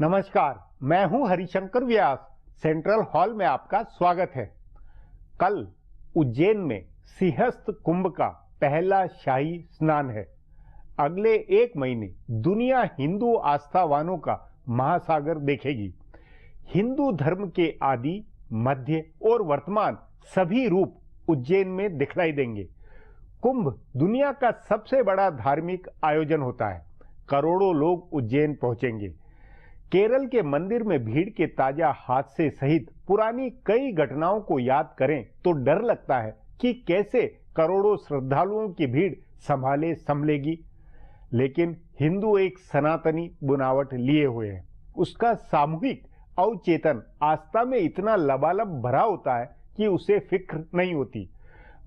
नमस्कार, मैं हूं हरिशंकर व्यास। सेंट्रल हॉल में आपका स्वागत है। कल उज्जैन में सिंहस्थ कुंभ का पहला शाही स्नान है। अगले 1 महीने दुनिया हिंदू आस्थावानों का महासागर देखेगी। हिंदू धर्म के आदि, मध्य और वर्तमान सभी रूप उज्जैन में दिखलाई देंगे। कुंभ दुनिया का सबसे बड़ा धार्मिक आयोजन होता है। करोड़ों लोग उज्जैन पहुंचेंगे। केरल के मंदिर में भीड़ के ताजा हादसे सहित पुरानी कई घटनाओं को याद करें तो डर लगता है कि कैसे करोड़ों श्रद्धालुओं की भीड़ संभलेगी। लेकिन हिंदू एक सनातनी बुनावट लिए हुए हैं। उसका सामूहिक अवचेतन आस्था में इतना लबालब भरा होता है कि उसे फिक्र नहीं होती।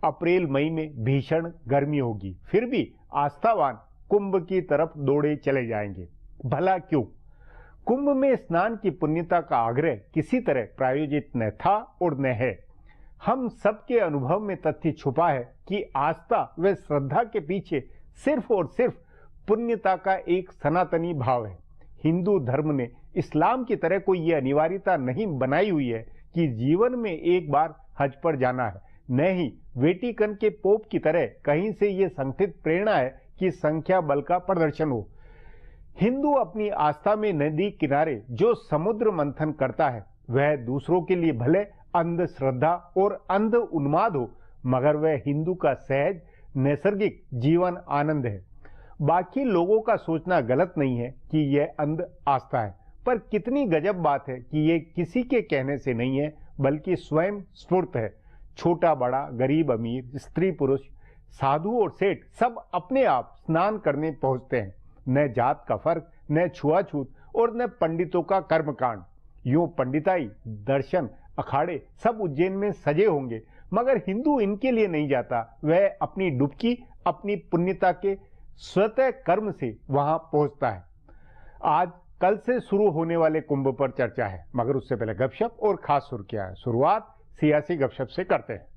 अप्रैल मई में भीषण गर्मी होगी, फिर भी आस्थावान कुंभ की तरफ दौड़े चले जाएंगे। भला क्यों? कुंभ में स्नान की पुण्यता का आग्रह किसी तरह प्रायोजित न था और न है। हम सबके अनुभव में तथ्य छुपा है कि आस्था व श्रद्धा के पीछे सिर्फ और सिर्फ पुण्यता का एक सनातनी भाव है। हिंदू धर्म ने इस्लाम की तरह कोई यह अनिवार्यता नहीं बनाई हुई है कि जीवन में एक बार हज पर जाना है। न ही वेटिकन के पोप की तरह कहीं से यह संगठित प्रेरणा है कि संख्या बल का प्रदर्शन हो। हिंदू अपनी आस्था में नदी किनारे जो समुद्र मंथन करता है वह दूसरों के लिए भले अंधश्रद्धा और अंध उन्माद हो, मगर वह हिंदू का सहज नैसर्गिक जीवन आनंद है। बाकी लोगों का सोचना गलत नहीं है कि यह अंध आस्था है, पर कितनी गजब बात है कि यह किसी के कहने से नहीं है बल्कि स्वयं स्फूर्त है। छोटा बड़ा, गरीब अमीर, स्त्री पुरुष, साधु और सेठ सब अपने आप स्नान करने पहुंचते हैं। न जात का फर्क, न छुआछूत और न पंडितों का कर्मकांड। यूं पंडिताई, दर्शन, अखाड़े सब उज्जैन में सजे होंगे, मगर हिंदू इनके लिए नहीं जाता। वह अपनी डुबकी, अपनी पुण्यता के स्वतः कर्म से वहां पहुंचता है। आज कल से शुरू होने वाले कुंभ पर चर्चा है, मगर उससे पहले गपशप और खास सुर्खियां है। शुरुआत सियासी गपशप से करते हैं।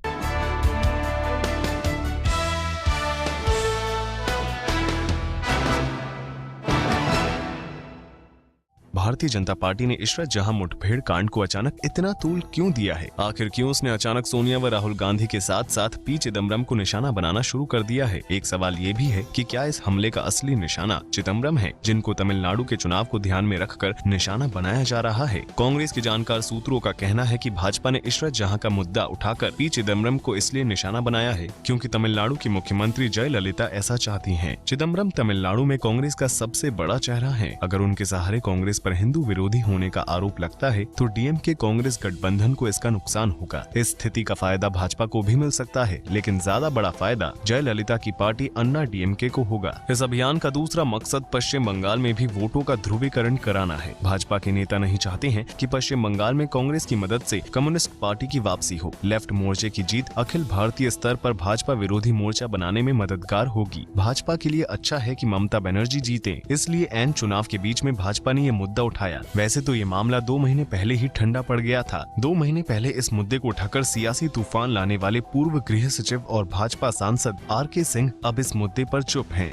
भारतीय जनता पार्टी ने इशरत जहां मुठभेड़ कांड को अचानक इतना तूल क्यों दिया है? आखिर क्यों उसने अचानक सोनिया व राहुल गांधी के साथ साथ पी चिदम्बरम को निशाना बनाना शुरू कर दिया है? एक सवाल ये भी है कि क्या इस हमले का असली निशाना चिदम्बरम है, जिनको तमिलनाडु के चुनाव को ध्यान में रखकर निशाना बनाया जा रहा है? कांग्रेस के जानकार सूत्रों का कहना है कि भाजपा ने इशरत जहां का मुद्दा उठाकर पी चिदम्बरम को इसलिए निशाना बनाया है क्योंकि तमिलनाडु की मुख्यमंत्री जयललिता ऐसा चाहती है। चिदम्बरम तमिलनाडु में कांग्रेस का सबसे बड़ा चेहरा है। अगर उनके सहारे कांग्रेस पर हिंदू विरोधी होने का आरोप लगता है तो डीएमके कांग्रेस गठबंधन को इसका नुकसान होगा। इस स्थिति का फायदा भाजपा को भी मिल सकता है, लेकिन ज्यादा बड़ा फायदा जयललिता की पार्टी अन्ना डीएमके को होगा। इस अभियान का दूसरा मकसद पश्चिम बंगाल में भी वोटों का ध्रुवीकरण कराना है। भाजपा के नेता नहीं चाहते हैं कि पश्चिम बंगाल में कांग्रेस की मदद से कम्युनिस्ट पार्टी की वापसी हो। लेफ्ट मोर्चे की जीत अखिल भारतीय स्तर पर भाजपा विरोधी मोर्चा बनाने में मददगार होगी। भाजपा के लिए अच्छा है कि ममता बनर्जी जीते, इसलिए ऐन चुनाव के बीच में भाजपा ने ये मुद्दा उठाया। वैसे तो ये मामला 2 महीने पहले ही ठंडा पड़ गया था। 2 महीने पहले इस मुद्दे को उठाकर सियासी तूफान लाने वाले पूर्व गृह सचिव और भाजपा सांसद आर.के. सिंह अब इस मुद्दे पर चुप हैं।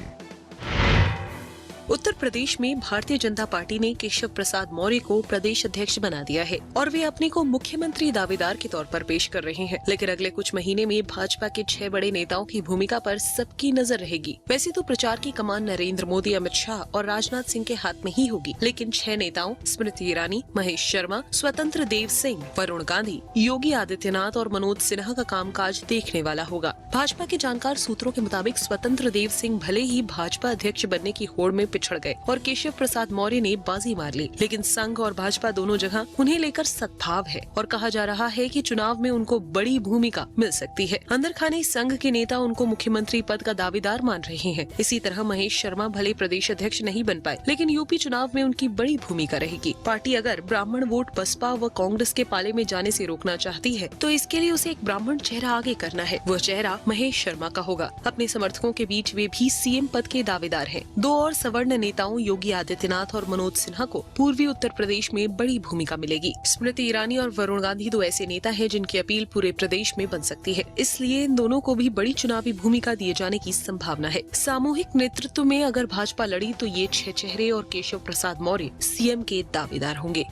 उत्तर प्रदेश में भारतीय जनता पार्टी ने केशव प्रसाद मौर्य को प्रदेश अध्यक्ष बना दिया है और वे अपने को मुख्यमंत्री दावेदार के तौर पर पेश कर रहे हैं। लेकिन अगले कुछ महीने में भाजपा के 6 बड़े नेताओं की भूमिका पर सबकी नजर रहेगी। वैसे तो प्रचार की कमान नरेंद्र मोदी, अमित शाह और राजनाथ सिंह के हाथ में ही होगी, लेकिन 6 नेताओं स्मृति ईरानी, महेश शर्मा, स्वतंत्र देव सिंह, वरुण गांधी, योगी आदित्यनाथ और मनोज सिन्हा का कामकाज देखने वाला होगा। भाजपा के जानकार सूत्रों के मुताबिक स्वतंत्र देव सिंह भले ही भाजपा अध्यक्ष बनने की होड़ में पिछड़ गए और केशव प्रसाद मौर्य ने बाजी मार ली, लेकिन संघ और भाजपा दोनों जगह उन्हें लेकर सद्भाव है और कहा जा रहा है कि चुनाव में उनको बड़ी भूमिका मिल सकती है। अंदर खाने संघ के नेता उनको मुख्यमंत्री पद का दावेदार मान रहे हैं। इसी तरह महेश शर्मा भले प्रदेश अध्यक्ष नहीं बन पाए, लेकिन यूपी चुनाव में उनकी बड़ी भूमिका रहेगी। पार्टी अगर ब्राह्मण वोट बसपा व कांग्रेस के पाले में जाने से रोकना चाहती है तो इसके लिए उसे एक ब्राह्मण चेहरा आगे करना है। वह चेहरा महेश शर्मा का होगा। अपने समर्थकों के बीच वे भी सीएम पद के दावेदार हैं। 2 और सवर्ण वर्ण नेताओं योगी आदित्यनाथ और मनोज सिन्हा को पूर्वी उत्तर प्रदेश में बड़ी भूमिका मिलेगी। स्मृति ईरानी और वरुण गांधी दो ऐसे नेता हैं जिनकी अपील पूरे प्रदेश में बन सकती है, इसलिए इन दोनों को भी बड़ी चुनावी भूमिका दिए जाने की संभावना है। सामूहिक नेतृत्व में अगर भाजपा लड़ी तो ये 6 चेहरे और केशव प्रसाद मौर्य सीएम के दावेदार होंगे।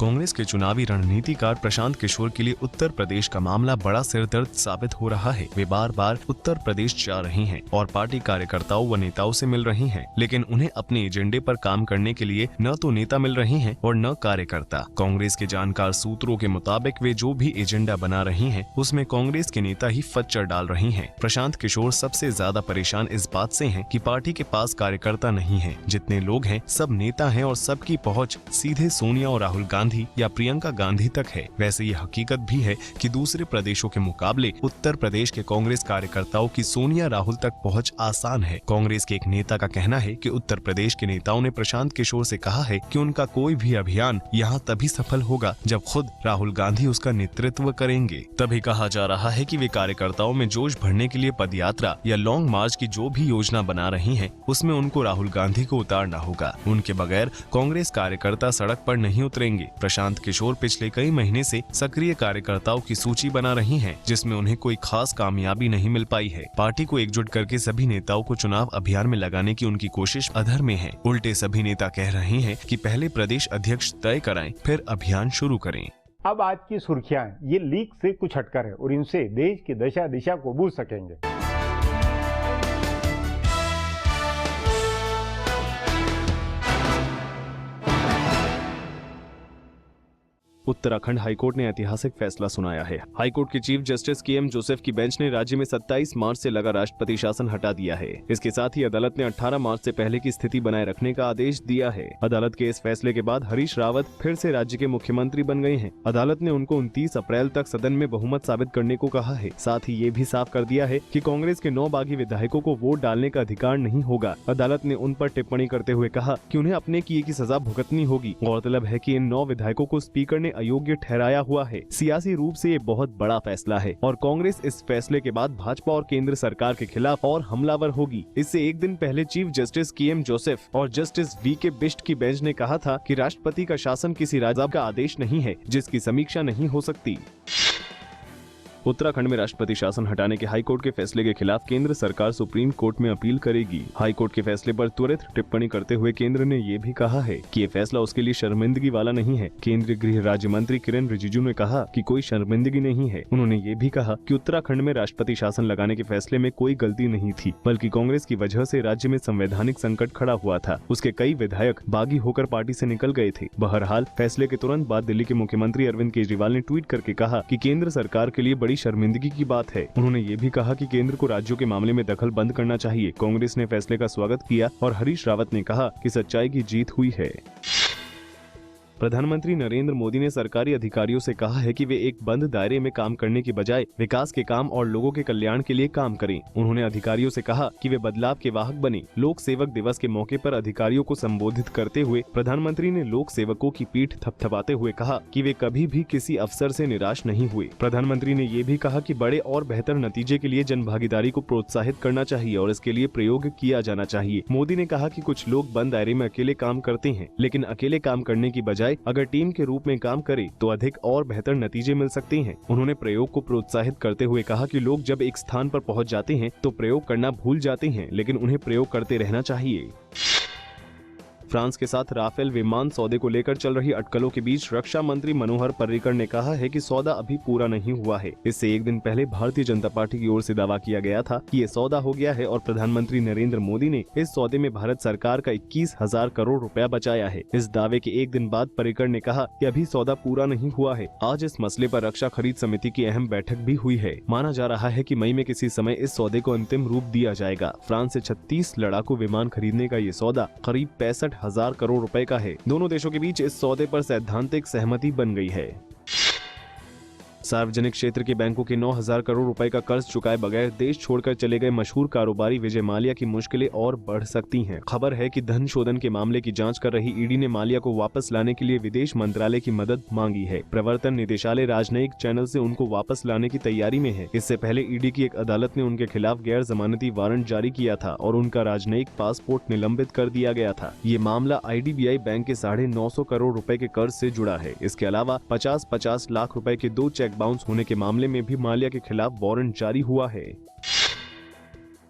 कांग्रेस के चुनावी रणनीतिकार प्रशांत किशोर के लिए उत्तर प्रदेश का मामला बड़ा सिरदर्द साबित हो रहा है। वे बार बार उत्तर प्रदेश जा रही हैं और पार्टी कार्यकर्ताओं व नेताओं से मिल रही हैं, लेकिन उन्हें अपने एजेंडे पर काम करने के लिए न तो नेता मिल रहे हैं और न कार्यकर्ता। कांग्रेस के जानकार सूत्रों के मुताबिक वे जो भी एजेंडा बना रही हैं, उसमें कांग्रेस के नेता ही फच्चर डाल रही हैं। प्रशांत किशोर सबसे ज्यादा परेशान इस बात से हैं कि पार्टी के पास कार्यकर्ता नहीं है। जितने लोग हैं सब नेता हैं और सबकी पहुँच सीधे सोनिया और राहुल गांधी या प्रियंका गांधी तक है। वैसे ये हकीकत भी है कि दूसरे प्रदेशों के मुकाबले उत्तर प्रदेश के कांग्रेस कार्यकर्ताओं की सोनिया राहुल तक पहुंच आसान है। कांग्रेस के एक नेता का कहना है कि उत्तर प्रदेश के नेताओं ने प्रशांत किशोर से कहा है कि उनका कोई भी अभियान यहाँ तभी सफल होगा जब खुद राहुल गांधी उसका नेतृत्व करेंगे। तभी कहा जा रहा है कि वे कार्यकर्ताओं में जोश भरने के लिए पदयात्रा या लॉन्ग मार्च की जो भी योजना बना रही हैं, उसमें उनको राहुल गांधी को उतारना होगा। उनके बगैर कांग्रेस कार्यकर्ता सड़क पर नहीं उतरेंगे। प्रशांत किशोर पिछले कई महीने से सक्रिय कार्यकर्ताओं की सूची बना रही हैं, जिसमें उन्हें कोई खास कामयाबी नहीं मिल पाई है। पार्टी को एकजुट करके सभी नेताओं को चुनाव अभियान में लगाने की उनकी कोशिश अधर में है। उल्टे सभी नेता कह रहे हैं कि पहले प्रदेश अध्यक्ष तय कराएं, फिर अभियान शुरू करें। अब आज की सुर्खियां ये लीक से कुछ हटकर है और इनसे देश की दशा दिशा को बूझ सकेंगे। उत्तराखंड हाईकोर्ट ने ऐतिहासिक फैसला सुनाया है। हाईकोर्ट के चीफ जस्टिस के.एम. जोसेफ की बेंच ने राज्य में 27 मार्च से लगा राष्ट्रपति शासन हटा दिया है। इसके साथ ही अदालत ने 18 मार्च से पहले की स्थिति बनाए रखने का आदेश दिया है। अदालत के इस फैसले के बाद हरीश रावत फिर से राज्य के मुख्यमंत्री बन गए हैं। अदालत ने उनको 29 अप्रैल तक सदन में बहुमत साबित करने को कहा है। साथ ही ये भी साफ कर दिया है कि कांग्रेस के 9 बागी विधायकों को वोट डालने का अधिकार नहीं होगा। अदालत ने उन पर टिप्पणी करते हुए कहा कि उन्हें अपने किए की सजा भुगतनी होगी। गौरतलब है कि इन 9 विधायकों को स्पीकर ने अयोग्य ठहराया हुआ है। सियासी रूप से ये बहुत बड़ा फैसला है और कांग्रेस इस फैसले के बाद भाजपा और केंद्र सरकार के खिलाफ और हमलावर होगी। इससे एक दिन पहले चीफ जस्टिस के.एम. जोसेफ और जस्टिस वी.के. बिष्ट की बेंच ने कहा था कि राष्ट्रपति का शासन किसी राज्य का आदेश नहीं है जिसकी समीक्षा नहीं हो सकती। उत्तराखंड में राष्ट्रपति शासन हटाने के हाईकोर्ट के फैसले के खिलाफ केंद्र सरकार सुप्रीम कोर्ट में अपील करेगी। हाईकोर्ट के फैसले पर त्वरित टिप्पणी करते हुए केंद्र ने ये भी कहा है कि ये फैसला उसके लिए शर्मिंदगी वाला नहीं है। केंद्रीय गृह राज्य मंत्री किरेन रिजिजू ने कहा कि कोई शर्मिंदगी नहीं है। उन्होंने ये भी कहा कि उत्तराखंड में राष्ट्रपति शासन लगाने के फैसले में कोई गलती नहीं थी, बल्कि कांग्रेस की वजह से राज्य में संवैधानिक संकट खड़ा हुआ था। उसके कई विधायक बागी होकर पार्टी से निकल गए थे। बहरहाल फैसले के तुरंत बाद दिल्ली के मुख्यमंत्री अरविंद केजरीवाल ने ट्वीट करके कहा कि केंद्र सरकार के लिए बड़ी शर्मिंदगी की बात है। उन्होंने ये भी कहा कि केंद्र को राज्यों के मामले में दखल बंद करना चाहिए। कांग्रेस ने फैसले का स्वागत किया और हरीश रावत ने कहा कि सच्चाई की जीत हुई है। प्रधानमंत्री नरेंद्र मोदी ने सरकारी अधिकारियों से कहा है कि वे एक बंद दायरे में काम करने की बजाय विकास के काम और लोगों के कल्याण के लिए काम करें। उन्होंने अधिकारियों से कहा कि वे बदलाव के वाहक बने। लोक सेवक दिवस के मौके पर अधिकारियों को संबोधित करते हुए प्रधानमंत्री ने लोक सेवकों की पीठ थपथपाते हुए कहा कि वे कभी भी किसी अफसर से निराश नहीं हुए। प्रधानमंत्री ने ये भी कहा कि बड़े और बेहतर नतीजे के लिए जनभागीदारी को प्रोत्साहित करना चाहिए और इसके लिए प्रयोग किया जाना चाहिए। मोदी ने कहा कि कुछ लोग बंद दायरे में अकेले काम करते हैं, लेकिन अकेले काम करने की बजाय अगर टीम के रूप में काम करे तो अधिक और बेहतर नतीजे मिल सकते हैं। उन्होंने प्रयोग को प्रोत्साहित करते हुए कहा कि लोग जब एक स्थान पर पहुंच जाते हैं तो प्रयोग करना भूल जाते हैं, लेकिन उन्हें प्रयोग करते रहना चाहिए। फ्रांस के साथ राफेल विमान सौदे को लेकर चल रही अटकलों के बीच रक्षा मंत्री मनोहर पर्रिकर ने कहा है कि सौदा अभी पूरा नहीं हुआ है। इससे एक दिन पहले भारतीय जनता पार्टी की ओर से दावा किया गया था कि ये सौदा हो गया है और प्रधानमंत्री नरेंद्र मोदी ने इस सौदे में भारत सरकार का 21,000 करोड़ रुपया बचाया है। इस दावे के एक दिन बाद पर्रिकर ने कहा कि अभी सौदा पूरा नहीं हुआ है। आज इस मसले पर रक्षा खरीद समिति की अहम बैठक भी हुई है। माना जा रहा है कि मई में किसी समय इस सौदे को अंतिम रूप दिया जाएगा। फ्रांस से 36 लड़ाकू विमान खरीदने का ये सौदा करीब 65,000 करोड़ रुपए का है। दोनों देशों के बीच इस सौदे पर सैद्धांतिक सहमति बन गई है। सार्वजनिक क्षेत्र के बैंकों के 9,000 करोड़ रुपए का कर्ज चुकाए बगैर देश छोड़कर चले गए मशहूर कारोबारी विजय माल्या की मुश्किलें और बढ़ सकती हैं। खबर है कि धन शोधन के मामले की जांच कर रही ईडी ने माल्या को वापस लाने के लिए विदेश मंत्रालय की मदद मांगी है। प्रवर्तन निदेशालय राजनयिक चैनल से उनको वापस लाने की तैयारी में है। इससे पहले ईडी की एक अदालत ने उनके खिलाफ गैर जमानती वारंट जारी किया था और उनका राजनयिक पासपोर्ट निलंबित कर दिया गया था। ये मामला IDBI बैंक के 950 करोड़ रुपए के कर्ज से जुड़ा है। इसके अलावा 50-50 लाख रुपए के 2 चेक बाउंस होने के मामले में भी माल्या के खिलाफ वारंट जारी हुआ है।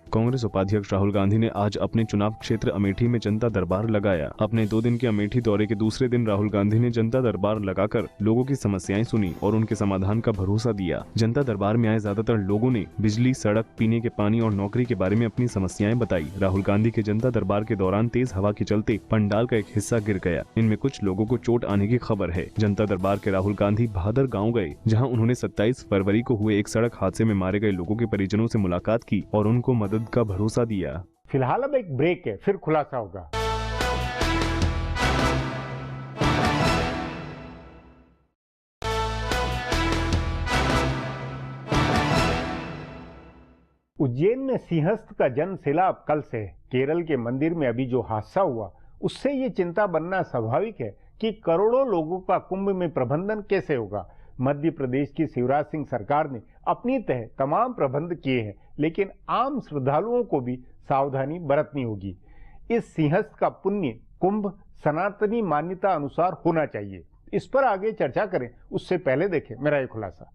कांग्रेस उपाध्यक्ष राहुल गांधी ने आज अपने चुनाव क्षेत्र अमेठी में जनता दरबार लगाया। अपने 2 दिन के अमेठी दौरे के दूसरे दिन राहुल गांधी ने जनता दरबार लगाकर लोगों की समस्याएं सुनी और उनके समाधान का भरोसा दिया। जनता दरबार में आए ज्यादातर लोगों ने बिजली, सड़क, पीने के पानी और नौकरी के बारे में अपनी समस्याएं बताई। राहुल गांधी के जनता दरबार के दौरान तेज हवा के चलते पंडाल का एक हिस्सा गिर गया। इनमें कुछ लोगों को चोट आने की खबर है। जनता दरबार के राहुल गांधी भादर गाँव गए, जहाँ उन्होंने 27 फरवरी को हुए एक सड़क हादसे में मारे गए लोगों के परिजनों से मुलाकात की और उनको मदद का भरोसा दिया। फिलहाल अब एक ब्रेक है, फिर खुलासा होगा। उज्जैन में सिंहस्थ का जन्म सिला कल से है। केरल के मंदिर में अभी जो हादसा हुआ उससे ये चिंता बनना स्वाभाविक है कि करोड़ों लोगों का कुंभ में प्रबंधन कैसे होगा। मध्य प्रदेश की शिवराज सिंह सरकार ने अपनी तह तमाम प्रबंध किए हैं, लेकिन आम श्रद्धालुओं को भी सावधानी बरतनी होगी। इस सिंहस्थ का पुण्य कुंभ सनातनी मान्यता अनुसार होना चाहिए। इस पर आगे चर्चा करें उससे पहले देखें मेरा ये खुलासा।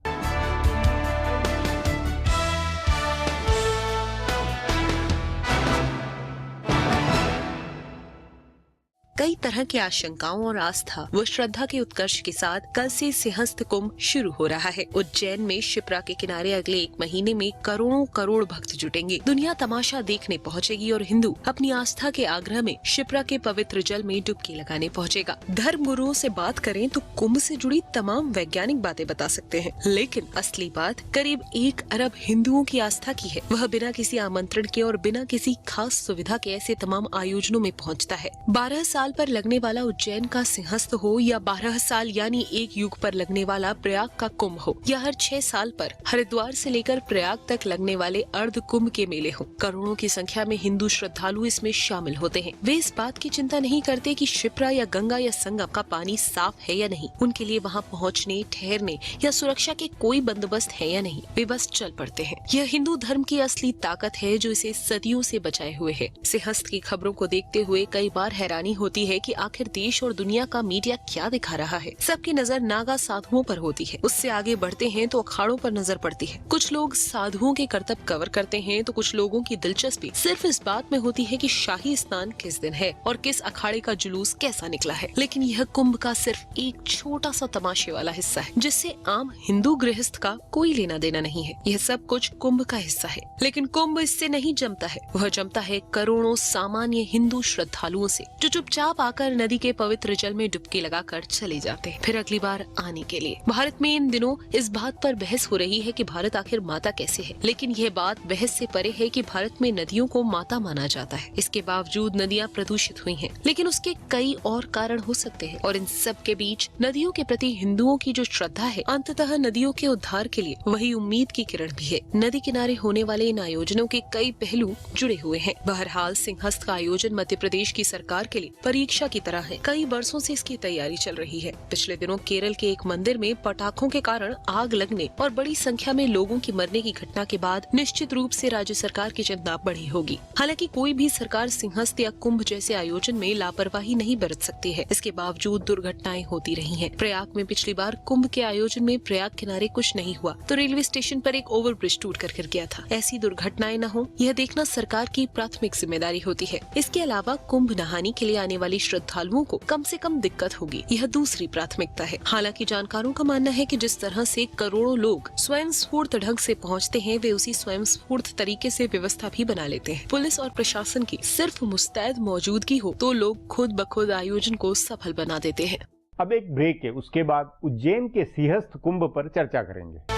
कई तरह की आशंकाओं और आस्था व श्रद्धा के उत्कर्ष के साथ कल से सिंहस्थ कुंभ शुरू हो रहा है। उज्जैन में शिप्रा के किनारे अगले 1 महीने में करोड़ों करोड़ भक्त जुटेंगे। दुनिया तमाशा देखने पहुंचेगी और हिंदू अपनी आस्था के आग्रह में शिप्रा के पवित्र जल में डुबकी लगाने पहुंचेगा। धर्म गुरुओं से बात करें तो कुंभ से जुड़ी तमाम वैज्ञानिक बातें बता सकते हैं, लेकिन असली बात करीब 1 अरब हिंदुओं की आस्था की है। वह बिना किसी आमंत्रण के और बिना किसी खास सुविधा के ऐसे तमाम आयोजनों में पहुँचता है। 12 साल पर लगने वाला उज्जैन का सिंहस्थ हो या 12 साल यानी 1 युग पर लगने वाला प्रयाग का कुंभ हो या हर 6 साल पर हरिद्वार से लेकर प्रयाग तक लगने वाले अर्ध कुंभ के मेले हो, करोड़ों की संख्या में हिंदू श्रद्धालु इसमें शामिल होते हैं। वे इस बात की चिंता नहीं करते कि शिप्रा या गंगा या संगम का पानी साफ है या नहीं। उनके लिए वहाँ पहुँचने, ठहरने या सुरक्षा के कोई बंदोबस्त है या नहीं, वे बस चल पड़ते हैं। यह हिंदू धर्म की असली ताकत है जो इसे सदियों से बचाए हुए है। सिंहस्थ की खबरों को देखते हुए कई बार हैरानी होती है कि आखिर देश और दुनिया का मीडिया क्या दिखा रहा है। सबकी नजर नागा साधुओं पर होती है। उससे आगे बढ़ते हैं तो अखाड़ों पर नजर पड़ती है। कुछ लोग साधुओं के करतब कवर करते हैं तो कुछ लोगों की दिलचस्पी सिर्फ इस बात में होती है कि शाही स्नान किस दिन है और किस अखाड़े का जुलूस कैसा निकला है। लेकिन यह कुंभ का सिर्फ एक छोटा सा तमाशे वाला हिस्सा है, जिससे आम हिंदू गृहस्थ का कोई लेना देना नहीं है। यह सब कुछ कुंभ का हिस्सा है, लेकिन कुंभ इससे नहीं जमता है। वह जमता है करोड़ों सामान्य हिंदू श्रद्धालुओं से, जो चुपचाप आकर नदी के पवित्र जल में डुबकी लगाकर चले जाते हैं, फिर अगली बार आने के लिए। भारत में इन दिनों इस बात पर बहस हो रही है कि भारत आखिर माता कैसे है, लेकिन यह बात बहस से परे है कि भारत में नदियों को माता माना जाता है। इसके बावजूद नदियां प्रदूषित हुई हैं, लेकिन उसके कई और कारण हो सकते हैं। और इन सब के बीच नदियों के प्रति हिंदुओं की जो श्रद्धा है, अंततः नदियों के उद्धार के लिए वही उम्मीद की किरण भी है। नदी किनारे होने वाले इन आयोजनों के कई पहलू जुड़े हुए हैं। बहरहाल सिंहस्थ का आयोजन मध्य प्रदेश की सरकार के लिए परीक्षा की तरह है। कई वर्षों से इसकी तैयारी चल रही है। पिछले दिनों केरल के एक मंदिर में पटाखों के कारण आग लगने और बड़ी संख्या में लोगों की मरने की घटना के बाद निश्चित रूप से राज्य सरकार की चिंता बढ़ी होगी। हालांकि कोई भी सरकार सिंहस्थ या कुंभ जैसे आयोजन में लापरवाही नहीं बरत सकती है। इसके बावजूद दुर्घटनाएं होती रही हैं। प्रयाग में पिछली बार कुंभ के आयोजन में प्रयाग किनारे कुछ नहीं हुआ तो रेलवे स्टेशन पर एक ओवरब्रिज टूट कर गिर गया था। ऐसी दुर्घटनाएं न हो, यह देखना सरकार की प्राथमिक जिम्मेदारी होती है। इसके अलावा कुंभ नहाने के लिए आने वाली श्रद्धालुओं को कम से कम दिक्कत होगी, यह दूसरी प्राथमिकता है। हालांकि जानकारों का मानना है कि जिस तरह से करोड़ों लोग स्वयं स्फूर्त ढंग से पहुंचते हैं, वे उसी स्वयं स्फूर्त तरीके से व्यवस्था भी बना लेते हैं। पुलिस और प्रशासन की सिर्फ मुस्तैद मौजूदगी हो तो लोग खुद ब खुद आयोजन को सफल बना देते हैं। अब एक ब्रेक है, उसके बाद उज्जैन के सिंहस्थ कुंभ पर चर्चा करेंगे।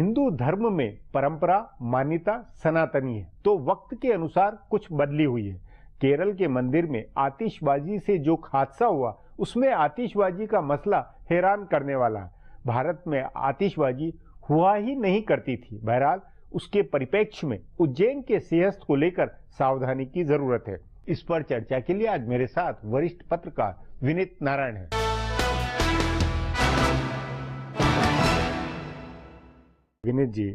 हिंदू धर्म में परंपरा मान्यता सनातनी है, तो वक्त के अनुसार कुछ बदली हुई है। केरल के मंदिर में आतिशबाजी से जो हादसा हुआ, उसमें आतिशबाजी का मसला हैरान करने वाला है। भारत में आतिशबाजी हुआ ही नहीं करती थी। बहरहाल उसके परिप्रेक्ष्य में उज्जैन के सिंहस्थ को लेकर सावधानी की जरूरत है। इस पर चर्चा के लिए आज मेरे साथ वरिष्ठ पत्रकार विनीत नारायण है। विनीत जी,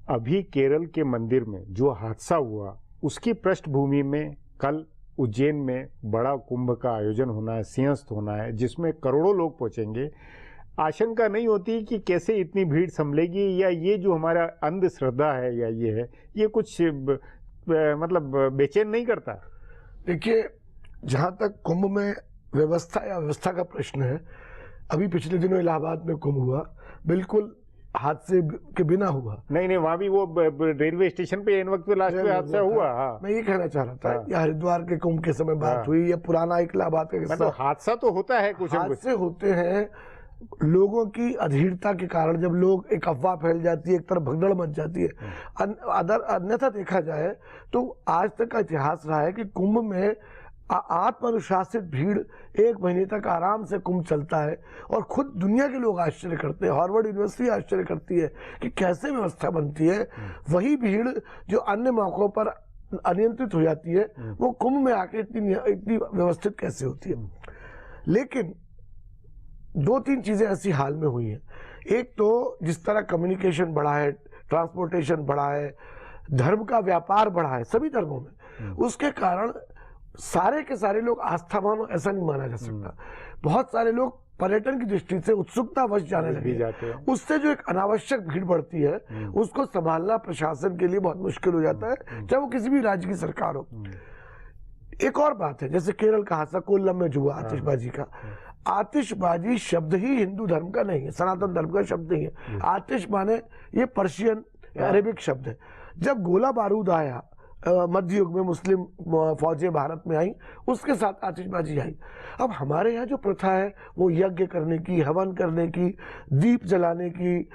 अभी केरल के मंदिर में जो हादसा हुआ, उसकी पृष्ठभूमि में कल उज्जैन में बड़ा कुंभ का आयोजन होना है, सिंहस्थ होना है, जिसमें करोड़ों लोग पहुंचेंगे। आशंका नहीं होती कि कैसे इतनी भीड़ संभलेगी, या ये जो हमारा अंधश्रद्धा है या ये कुछ मतलब बेचैन नहीं करता? देखिए, जहाँ तक कुंभ में व्यवस्था का प्रश्न है, अभी पिछले दिनों इलाहाबाद में कुंभ हुआ, बिल्कुल हादसे के बिना हुआ। नहीं, वहाँ भी वो रेलवे स्टेशन पे इन वक्त पे लास्ट में हादसा हुआ। हाँ। मैं ये कहना चाह रहा था, या हरिद्वार के कुंभ के समय बात हुई, या पुराना इलाहाबाद का किस्सा। मतलब हादसा तो होता है, कुछ हादसे होते हैं लोगों की अधीरता के कारण। जब लोग एक अफवाह फैल जाती है, एक तरफ भगदड़ मच जाती है। अन्यथा देखा जाए तो आज तक का इतिहास रहा है कि कुंभ में आत्मानुशासित भीड़ 1 महीने तक आराम से कुंभ चलता है, और खुद दुनिया के लोग आश्चर्य करते हैं। हार्वर्ड यूनिवर्सिटी आश्चर्य करती है कि कैसे व्यवस्था बनती है। वही भीड़ जो अन्य मौकों पर अनियंत्रित हो जाती है, वो कुंभ में आके इतनी व्यवस्थित कैसे होती है। लेकिन 2-3 चीजें ऐसी हाल में हुई हैं। एक तो जिस तरह कम्युनिकेशन बढ़ा है, ट्रांसपोर्टेशन बढ़ा है, धर्म का व्यापार बढ़ा है सभी धर्मों में, उसके कारण सारे के सारे लोग आस्थावान, ऐसा नहीं माना जा सकता। बहुत सारे लोग पर्यटन की दृष्टि से उत्सुकतावश जाने लगे। उससे जो एक अनावश्यक भीड़ बढ़ती है, उसको संभालना प्रशासन के लिए बहुत मुश्किल हो जाता है, चाहे वो किसी भी राज्य की सरकार हो। एक और बात है, जैसे केरल का हादसा कोल्लम में जो हुआ आतिशबाजी का, आतिशबाजी शब्द ही हिंदू धर्म का नहीं है, सनातन धर्म का शब्द नहीं है। आतिश माने ये पर्शियन अरेबिक शब्द है। जब गोला बारूद आया मध्य युग में, मुस्लिम फौजें भारत में आई, उसके साथ आतिशबाजी आई। अब हमारे यहाँ जो प्रथा है वो यज्ञ करने की, हवन करने की, दीप जलाने की,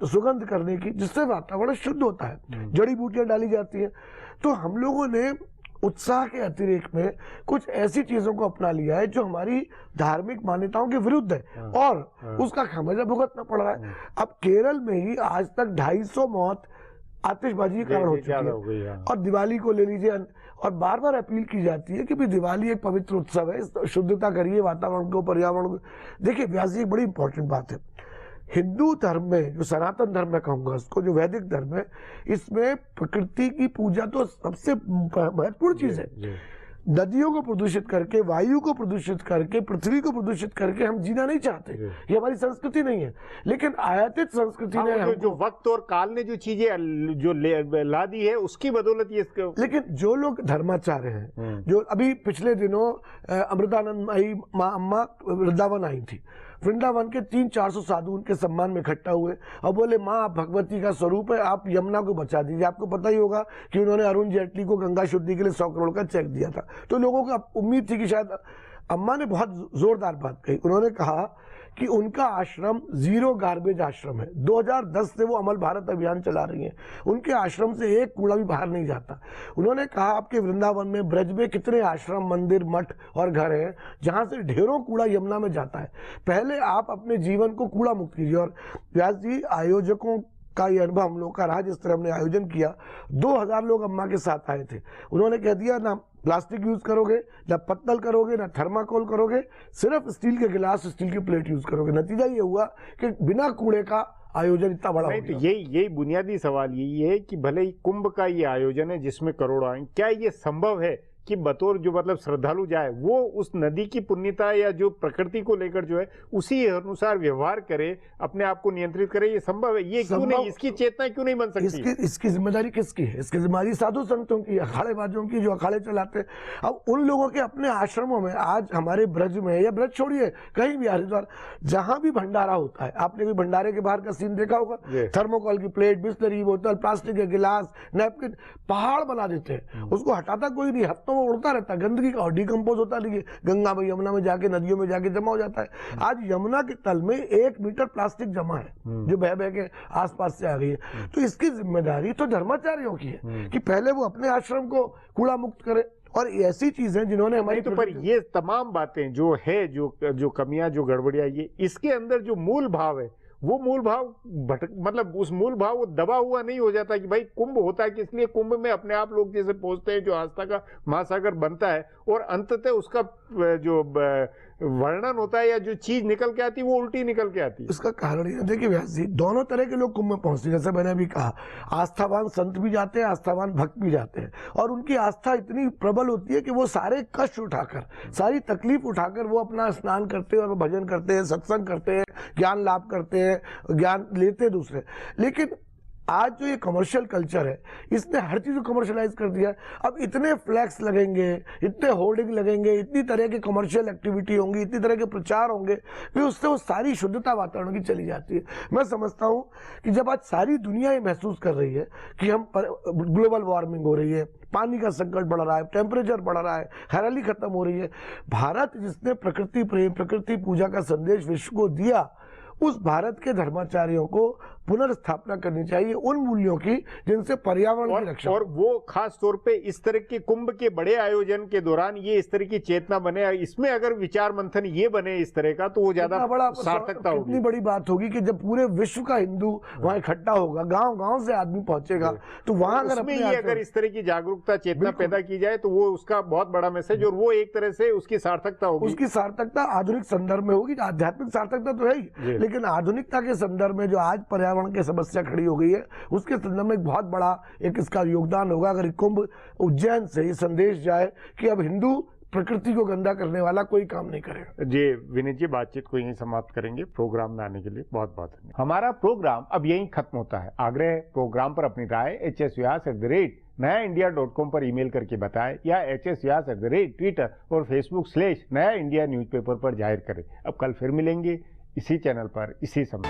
सुगंध करने की, जिससे वातावरण शुद्ध होता है, जड़ी बूटियां डाली जाती हैं। तो हम लोगों ने उत्साह के अतिरेक में कुछ ऐसी चीजों को अपना लिया है जो हमारी धार्मिक मान्यताओं के विरुद्ध है, और उसका खामियाजा भुगतना पड़ रहा है। अब केरल में ही आज तक 250 मौत आतिशबाजी के कारण हो चुकी है। और दिवाली को ले लीजिए, और बार बार अपील की जाती है कि भी दिवाली एक पवित्र उत्सव है, शुद्धता करिए वातावरण को, पर्यावरण को। देखिए व्यास जी, एक बड़ी इंपॉर्टेंट बात है, हिंदू धर्म में, जो सनातन धर्म में कहूंगा उसको, जो वैदिक धर्म है, इसमें प्रकृति की पूजा तो सबसे महत्वपूर्ण चीज है। नदियों को प्रदूषित करके, वायु को प्रदूषित करके, पृथ्वी को प्रदूषित करके हम जीना नहीं चाहते, ये हमारी संस्कृति नहीं है। लेकिन आयातित संस्कृति ने जो वक्त और काल ने जो चीजें जो ला दी है, उसकी बदौलत ये। लेकिन जो लोग धर्माचार्य हैं, जो अभी पिछले दिनों अमृतानंदमयी माँ अम्मा वृंदावन आई थी, वृंदावन के 300-400 साधु उनके सम्मान में इकट्ठा हुए और बोले, माँ आप भगवती का स्वरूप है, आप यमुना को बचा दीजिए। आपको पता ही होगा कि उन्होंने अरुण जेटली को गंगा शुद्धि के लिए 100 करोड़ का चेक दिया था। तो लोगों को उम्मीद थी कि शायद, अम्मा ने बहुत जोरदार बात कही। उन्होंने कहा कि उनका आश्रम 0 गार्बेज आश्रम है। 2010 से वो अमल भारत अभियान चला रही हैं। उनके आश्रम से एक कूड़ा भी बाहर नहीं जाता। उन्होंने कहा, आपके वृंदावन में, ब्रज में कितने आश्रम, मंदिर, मठ और घर हैं जहां से ढेरों कूड़ा यमुना में जाता है। पहले आप अपने जीवन को कूड़ा मुक्त कीजिए। और व्यास जी, आयोजकों का ये अनुभव हम लोग का रहा, जिस तरह हमने आयोजन किया, 2000 लोग अम्मा के साथ आए थे। उन्होंने कह दिया, ना प्लास्टिक यूज करोगे, ना पत्तल करोगे, ना थर्माकोल करोगे, सिर्फ स्टील के गिलास, स्टील की प्लेट यूज करोगे। नतीजा ये हुआ कि बिना कूड़े का आयोजन इतना बड़ा हो गया। तो यही बुनियादी सवाल यही है कि भले ही कुंभ का ये आयोजन है जिसमें करोड़ों आए, क्या ये संभव है कि बतौर जो मतलब श्रद्धालु जाए, वो उस नदी की पुण्यता या जो प्रकृति को लेकर जो है उसी अनुसार व्यवहार करे, अपने आप को नियंत्रित करे? ये संभव है? ये क्यों नहीं, इसकी चेतना क्यों नहीं बन सकती? इसकी जिम्मेदारी किसकी है? इसकी जिम्मेदारी साधु संतों की, अखाड़ेबाजों की, जो अखाड़े चलाते हैं। अब उन लोगों के अपने आश्रमों में, आज हमारे ब्रज में, या ब्रज छोड़िए कहीं भी, हरिद्वार, जहां भी भंडारा होता है, आपने कोई भंडारे के बाहर का सीन देखा होगा? थर्मोकोल की प्लेट, बिस्लरी बोतल, प्लास्टिक के गिलास, नैपकिन, पहाड़ बना देते हैं। उसको हटाता कोई नहीं, हफ्तों वो उड़ता रहता है गंदगी का और डिकम्पोज होता है, गंगा में यमुना में जाके नदियों में जाके जमा हो जाता है। आज यमुना के तल में 1 मीटर प्लास्टिक जमा है जो बह बह के आसपास से आ गई है। तो इसकी जिम्मेदारी तो धर्माचार्यों की है कि पहले वो अपने आश्रम को कूड़ा मुक्त करे। और ऐसी चीजें जिन्होंने हमारी तो पर ये तमाम बातें जो है, जो कमियां, जो गड़बड़ियां, ये इसके अंदर जो मूल भाव है वो मूल भाव मतलब उस मूल भाव वो दबा हुआ नहीं हो जाता कि भाई कुंभ होता है किस लिए, कुंभ में अपने आप लोग जैसे पहुंचते हैं, जो आस्था का महासागर बनता है और अंततः उसका जो वर्णन होता है या जो चीज निकल के आती है वो उल्टी निकल के आती है। इसका कारण ये देखिए व्यास जी, दोनों तरह के लोग कुंभ में पहुंचते हैं। जैसे मैंने अभी कहा, आस्थावान संत भी जाते हैं, आस्थावान भक्त भी जाते हैं, और उनकी आस्था इतनी प्रबल होती है कि वो सारे कष्ट उठाकर, सारी तकलीफ उठाकर वो अपना स्नान करते हैं और वो भजन करते हैं, सत्संग करते हैं, ज्ञान लाभ करते हैं, ज्ञान लेते हैं दूसरे। लेकिन आज जो ये कमर्शियल कल्चर है इसने हर चीज को कमर्शियलाइज कर दिया है। अब इतने फ्लैक्स लगेंगे, इतने होर्डिंग लगेंगे, इतनी तरह की कमर्शियल एक्टिविटी होंगी, इतनी तरह के प्रचार होंगे कि उससे वो सारी शुद्धता वातावरण की चली जाती है। मैं समझता हूँ कि जब आज सारी दुनिया ये महसूस कर रही है कि हम ग्लोबल वार्मिंग हो रही है, पानी का संकट बढ़ रहा है, टेम्परेचर बढ़ रहा है, हरियाली खत्म हो रही है, भारत जिसने प्रकृति प्रेम, प्रकृति पूजा का संदेश विश्व को दिया, उस भारत के धर्माचार्यों को पुनर्स्थापना करनी चाहिए उन मूल्यों की जिनसे पर्यावरण की रक्षा। और वो खास तौर पे इस तरह के कुंभ के बड़े आयोजन के दौरान ये इस तरह की चेतना बने, इसमें अगर विचार मंथन ये बने इस तरह का तो वो ज्यादा सार्थकता होगी। कितनी बड़ी बात होगी कि जब पूरे विश्व का हिंदू वहां इकट्ठा होगा, गांव गांव से आदमी पहुंचेगा, तो वहां अगर इस तरह की जागरूकता चेतना पैदा की जाए तो वो उसका बहुत बड़ा मैसेज, और वो एक तरह से उसकी सार्थकता होगी। उसकी सार्थकता आधुनिक संदर्भ में होगी। आध्यात्मिक सार्थकता तो है ही, लेकिन आधुनिकता के संदर्भ में जो आज पर्यावरण की समस्या खड़ी हो गई है उसके संदर्भ में एक बहुत बड़ा एक इसका योगदान होगा अगर कुंभ उज्जैन से ये संदेश जाए कि अब हिंदू प्रकृति को गंदा करने वाला कोई काम नहीं करेगा। जी विनीत जी, बातचीत को यहीं समाप्त करेंगे। प्रोग्राम में आने के लिए बहुत बहुत धन्यवाद। हमारा प्रोग्राम अब यहीं खत्म होता है। आग्रह है प्रोग्राम पर अपनी राय hsvyas@nayaindia.com पर ईमेल करके बताएं या hsvyas@Twitter और Facebook/नया इंडिया न्यूज़पेपर पर जाहिर करें। अब कल फिर मिलेंगे इसी चैनल पर इसी समय।